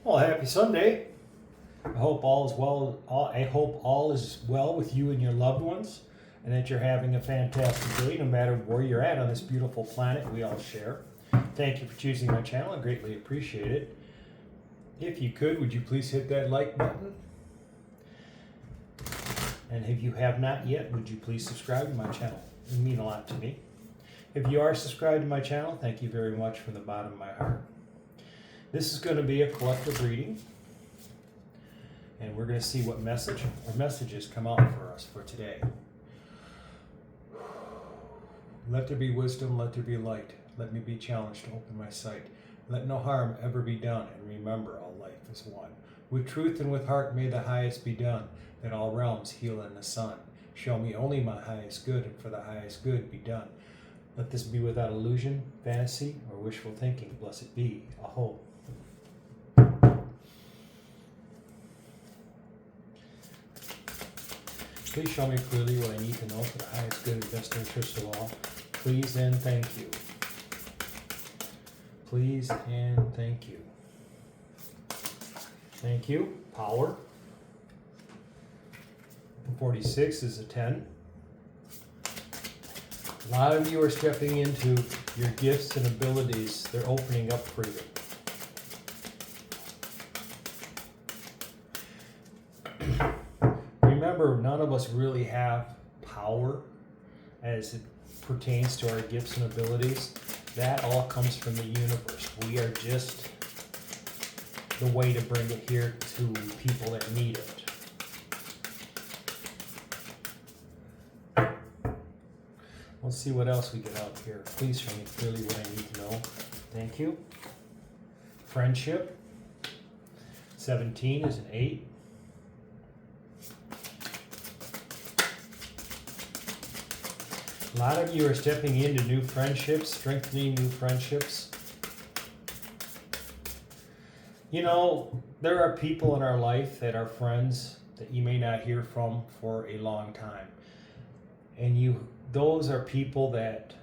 Well, happy Sunday. I hope all is well. I hope all is well with you and your loved ones, and that you're having a fantastic day, no matter where you're at on this beautiful planet we all share. Thank you for choosing my channel. I greatly appreciate it. If you could, would you please hit that like button? And if you have not yet, would you please subscribe to my channel? It would mean a lot to me. If you are subscribed to my channel, thank you very much from the bottom of my heart. This is going to be a collective reading, and we're going to see what messages come out for us for today. Let there be wisdom, let there be light. Let me be challenged to open my sight. Let no harm ever be done, and remember all life is one. With truth and with heart may the highest be done, that all realms heal in the sun. Show me only my highest good, and for the highest good be done. Let this be without illusion, fantasy, or wishful thinking. Blessed be. Aho. Please show me clearly what I need to know for the highest good and best interest of all. Please and thank you. Please and thank you. Thank you. Power. 46 is a 10. A lot of you are stepping into your gifts and abilities. They're opening up for you. Remember, none of us really have power as it pertains to our gifts and abilities. That all comes from the universe. We are just the way to bring it here to people that need it. Let's see what else we get out here. Please show me clearly what I need to know. Thank you. Friendship. 17 is an 8. A lot of you are stepping into new friendships, strengthening new friendships. You know, there are people in our life that are friends that you may not hear from for a long time. And those are people that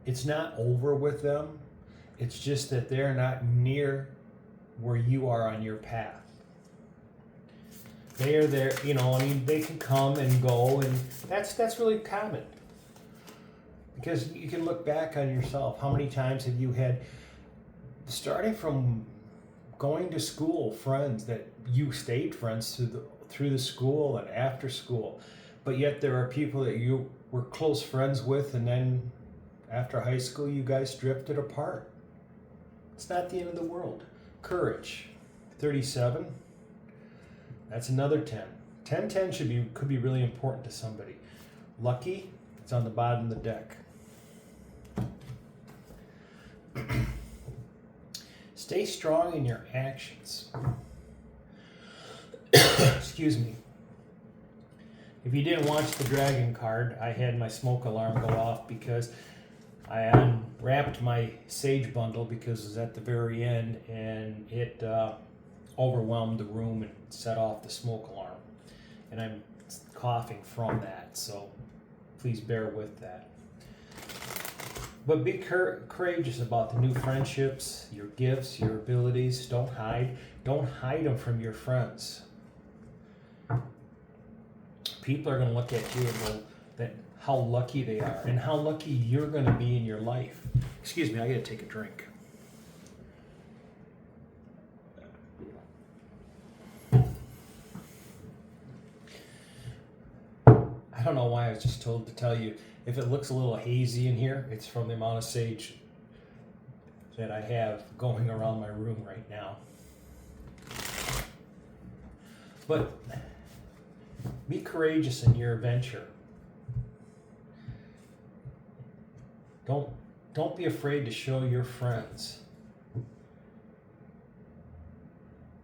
it's not over with them. It's just that they're not near where you are on your path. They are there, they can come and go, and that's really common. Because you can look back on yourself. How many times have you had, starting from going to school, friends that you stayed friends through the school and after school, but yet there are people that you were close friends with, and then after high school you guys drifted apart. It's not the end of the world. Courage. 37. That's another 10. 10 could be really important to somebody. Lucky, it's on the bottom of the deck. Stay strong in your actions. Excuse me. If you didn't watch the dragon card, I had my smoke alarm go off because I unwrapped my sage bundle because it was at the very end, and it overwhelmed the room and set off the smoke alarm. And I'm coughing from that, so please bear with that. But be courageous about the new friendships, your gifts, your abilities. Don't hide. Don't hide them from your friends. People are going to look at you and go that how lucky they are and how lucky you're going to be in your life. Excuse me, I got to take a drink. I don't know why I was just told to tell you, if it looks a little hazy in here, it's from the amount of sage that I have going around my room right now. But be courageous in your adventure. Don't be afraid to show your friends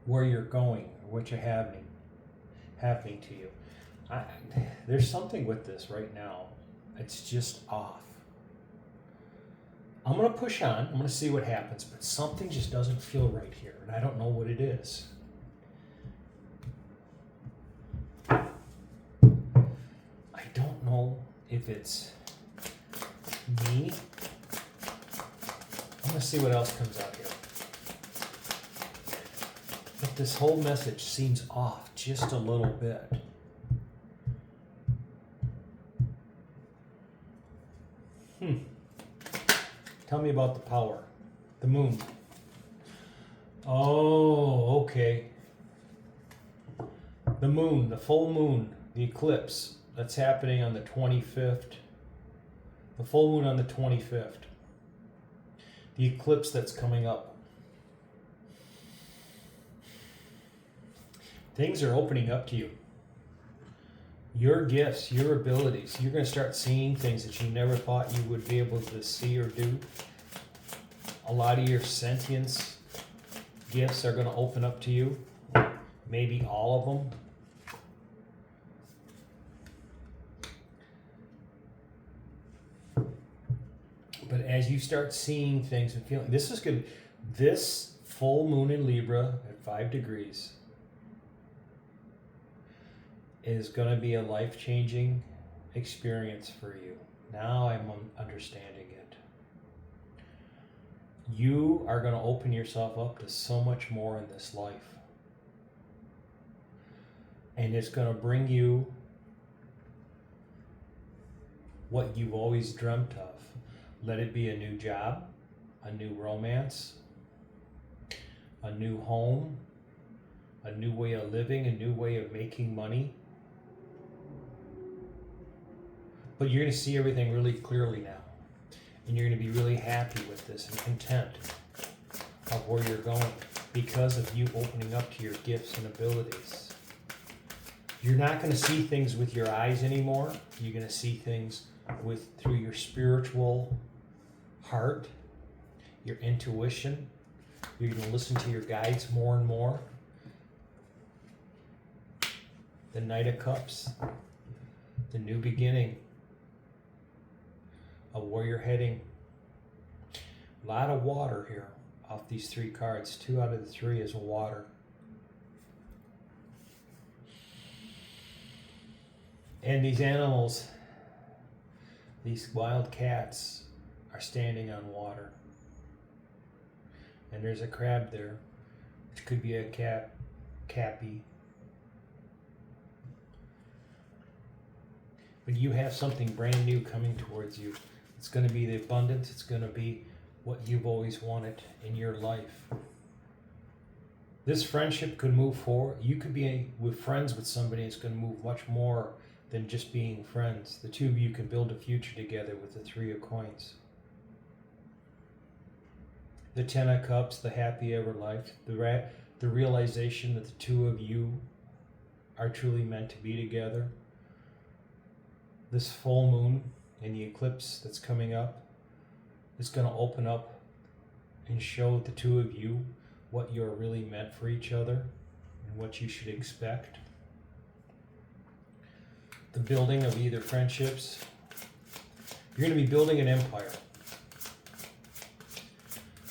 where you're going or what you're happening to you. There's something with this right now. It's just off. I'm going to push on. I'm going to see what happens, but something just doesn't feel right here, and I don't know what it is. I don't know if it's me. I'm going to see what else comes out here. But this whole message seems off just a little bit. Tell me about the power. The moon. Oh, okay. The moon, the full moon, the eclipse. That's happening on the 25th. The full moon on the 25th. The eclipse that's coming up. Things are opening up to you. Your gifts, your abilities. You're going to start seeing things that you never thought you would be able to see or do. A lot of your sentience gifts are going to open up to you. Maybe all of them. But as you start seeing things and feeling, this is good. This full moon in Libra at 5 degrees is going to be a life-changing experience for you. Now I'm understanding it. You are going to open yourself up to so much more in this life. And it's going to bring you what you've always dreamt of. Let it be a new job, a new romance, a new home, a new way of living, a new way of making money. But you're going to see everything really clearly now. And you're going to be really happy with this and content of where you're going because of you opening up to your gifts and abilities. You're not going to see things with your eyes anymore. You're going to see things through your spiritual heart, your intuition. You're going to listen to your guides more and more. The Knight of Cups, the new beginning of where you're heading. A lot of water here off these 3 cards. 2 out of the 3 is water. And these animals, these wild cats, are standing on water. And there's a crab there, which could be a cappy. But you have something brand new coming towards you. It's going to be the abundance. It's going to be what you've always wanted in your life. This friendship could move forward. You could be friends with somebody that's going to move much more than just being friends. The two of you can build a future together with the 3 of coins. The 10 of cups, the happy ever life, the realization that the 2 of you are truly meant to be together. This full moon and the eclipse that's coming up is going to open up and show the 2 of you what you're really meant for each other and what you should expect. The building of either friendships. You're going to be building an empire.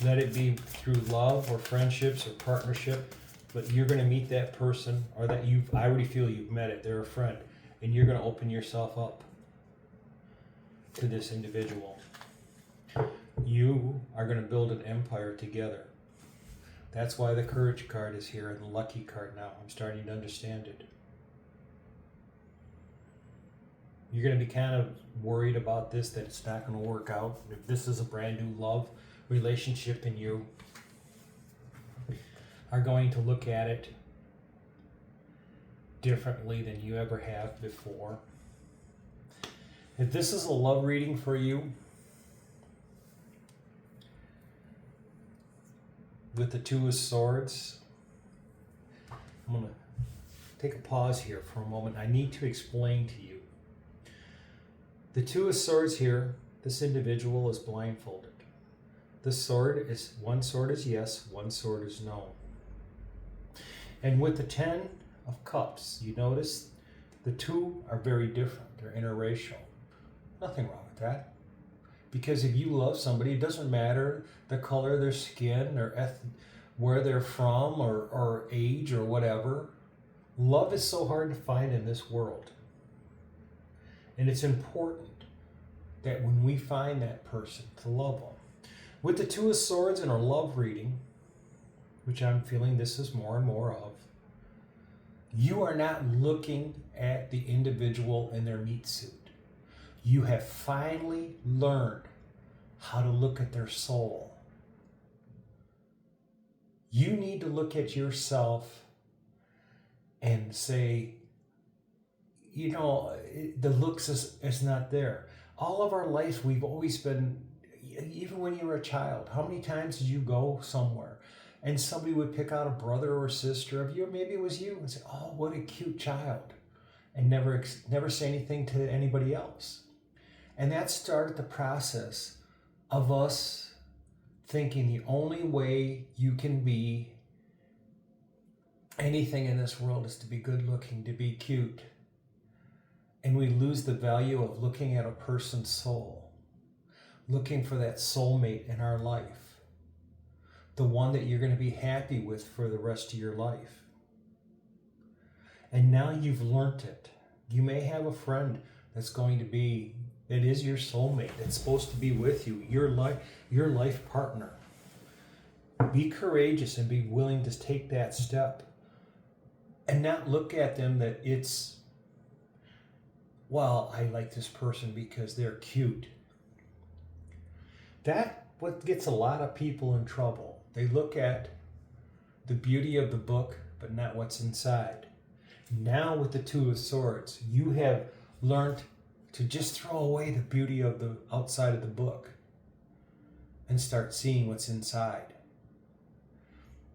Let it be through love or friendships or partnership, but you're going to meet that person, or that I already feel you've met it, they're a friend, and you're going to open yourself up to this individual. You are going to build an empire together. That's why the Courage card is here and the Lucky card now. I'm starting to understand it. You're going to be kind of worried about this, that it's not going to work out. If this is a brand new love relationship and you are going to look at it differently than you ever have before. If this is a love reading for you, with the 2 of Swords, I'm going to take a pause here for a moment. I need to explain to you. The 2 of Swords here, this individual is blindfolded. One sword is yes, one sword is no. And with the 10 of Cups, you notice the 2 are very different. They're interracial. Nothing wrong with that. Because if you love somebody, it doesn't matter the color of their skin, where they're from, or age, or whatever. Love is so hard to find in this world. And it's important that when we find that person, to love them. With the 2 of Swords in our love reading, which I'm feeling this is more and more of, you are not looking at the individual in their meat suit. You have finally learned how to look at their soul. You need to look at yourself and say, the looks is not there. All of our life, we've always been, even when you were a child, how many times did you go somewhere and somebody would pick out a brother or sister of you, or maybe it was you, and say, oh, what a cute child, and never say anything to anybody else. And that started the process of us thinking the only way you can be anything in this world is to be good looking, to be cute. And we lose the value of looking at a person's soul, looking for that soulmate in our life, the one that you're going to be happy with for the rest of your life. And now you've learned it. You may have a friend that is your soulmate, that's supposed to be with you, your life partner. Be courageous and be willing to take that step and not look at them that it's, well, I like this person because they're cute. That's what gets a lot of people in trouble. They look at the beauty of the book, but not what's inside. Now with the Two of Swords, you have learned to just throw away the beauty of the outside of the book and start seeing what's inside.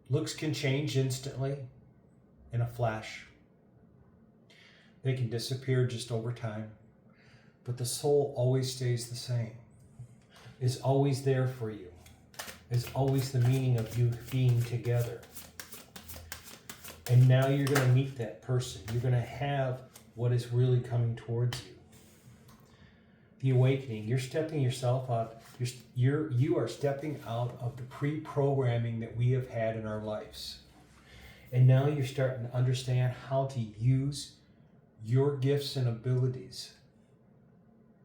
Looks can change instantly, in a flash. They can disappear just over time, but the soul always stays the same, is always there for you, is always the meaning of you being together. And now you're going to meet that person. You're going to have what is really coming towards you. The awakening. You're stepping yourself out. You are stepping out of the pre-programming that we have had in our lives. And now you're starting to understand how to use your gifts and abilities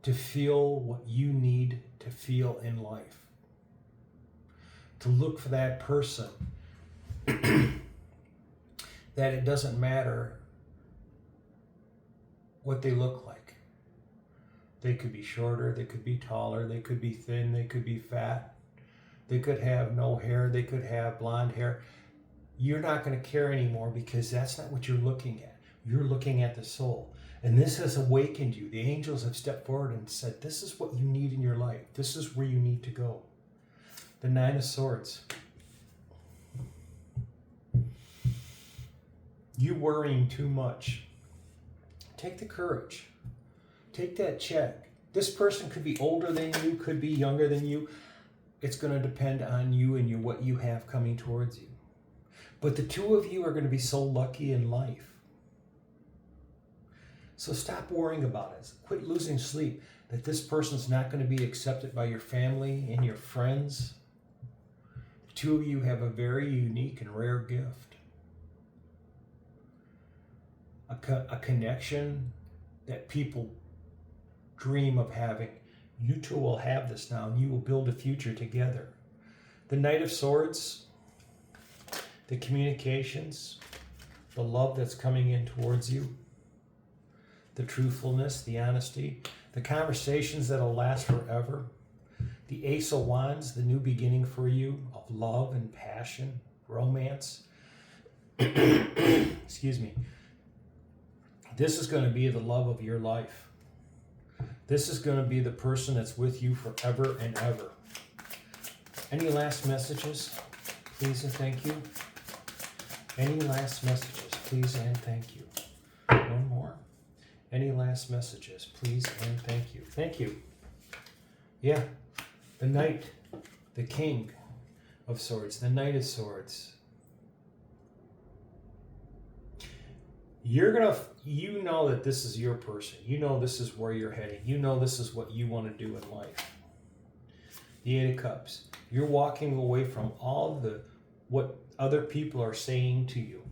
to feel what you need to feel in life. To look for that person. That it doesn't matter what they look like. They could be shorter, they could be taller, they could be thin, they could be fat. They could have no hair, they could have blonde hair. You're not going to care anymore because that's not what you're looking at. You're looking at the soul. And this has awakened you. The angels have stepped forward and said, this is what you need in your life. This is where you need to go. The Nine of Swords. You worrying too much. Take the courage. Take that check. This person could be older than you, could be younger than you. It's going to depend on you and what you have coming towards you. But the two of you are going to be so lucky in life. So stop worrying about it. Quit losing sleep that this person's not going to be accepted by your family and your friends. The two of you have a very unique and rare gift. A connection that people dream of having. You two will have this now, and you will build a future together. The Knight of Swords, the communications, the love that's coming in towards you, the truthfulness, the honesty, the conversations that'll last forever, the Ace of Wands, the new beginning for you of love and passion, romance. Excuse me. This is going to be the love of your life. This is going to be the person that's with you forever and ever. Any last messages, please and thank you? Any last messages, please and thank you? One more. Any last messages, please and thank you? Thank you. Yeah, the Knight, the King of Swords, the Knight of Swords. You know that this is your person. You know this is where you're heading. You know this is what you want to do in life. The Eight of Cups. You're walking away from all what other people are saying to you,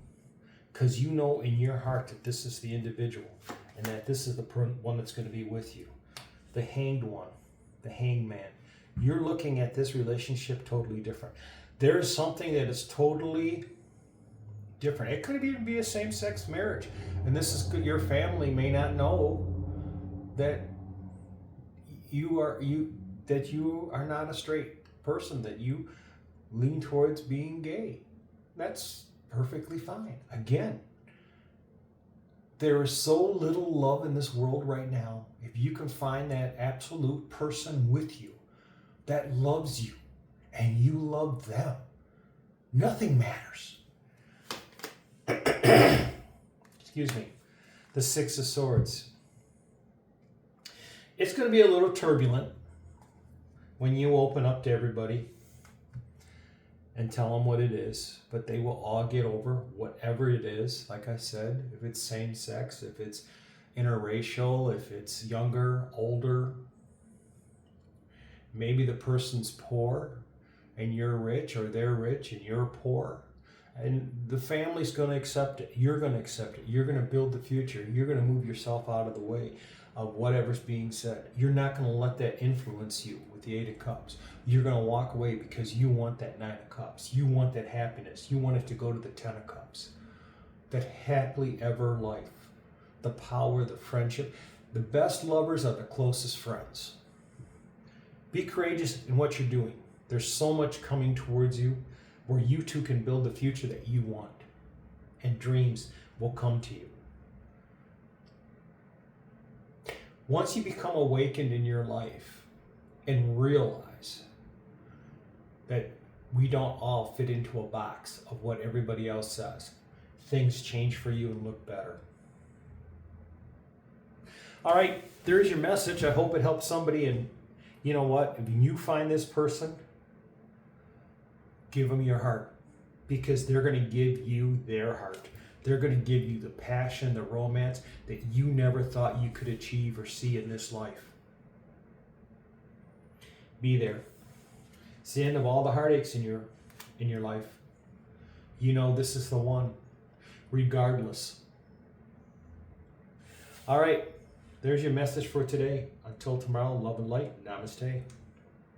because you know in your heart that this is the individual and that this is the one that's going to be with you. The Hanged One, the Hanged Man. You're looking at this relationship totally different. There is something that is totally different. It could even be a same-sex marriage, and this is good. Your family may not know that you are not a straight person, that you lean towards being gay. That's perfectly fine. Again, there is so little love in this world right now. If you can find that absolute person with you that loves you and you love them, nothing matters. Excuse me. The Six of Swords. It's going to be a little turbulent when you open up to everybody and tell them what it is, but they will all get over whatever it is. Like I said, if it's same sex, if it's interracial, if it's younger, older, maybe the person's poor and you're rich, or they're rich and you're poor, and the family's going to accept it. You're going to accept it. You're going to build the future. You're going to move yourself out of the way of whatever's being said. You're not going to let that influence you with the Eight of Cups. You're going to walk away because you want that Nine of Cups. You want that happiness. You want it to go to the Ten of Cups. That happily ever life. The power, the friendship. The best lovers are the closest friends. Be courageous in what you're doing. There's so much coming towards you where you two can build the future that you want. And dreams will come to you. Once you become awakened in your life and realize that we don't all fit into a box of what everybody else says, things change for you and look better. All right, there's your message. I hope it helps somebody. And you know what? If you find this person, give them your heart, because they're going to give you their heart. They're going to give you the passion, the romance that you never thought you could achieve or see in this life. Be there. It's the end of all the heartaches in your life. You know this is the one, regardless. All right, there's your message for today. Until tomorrow, love and light. Namaste.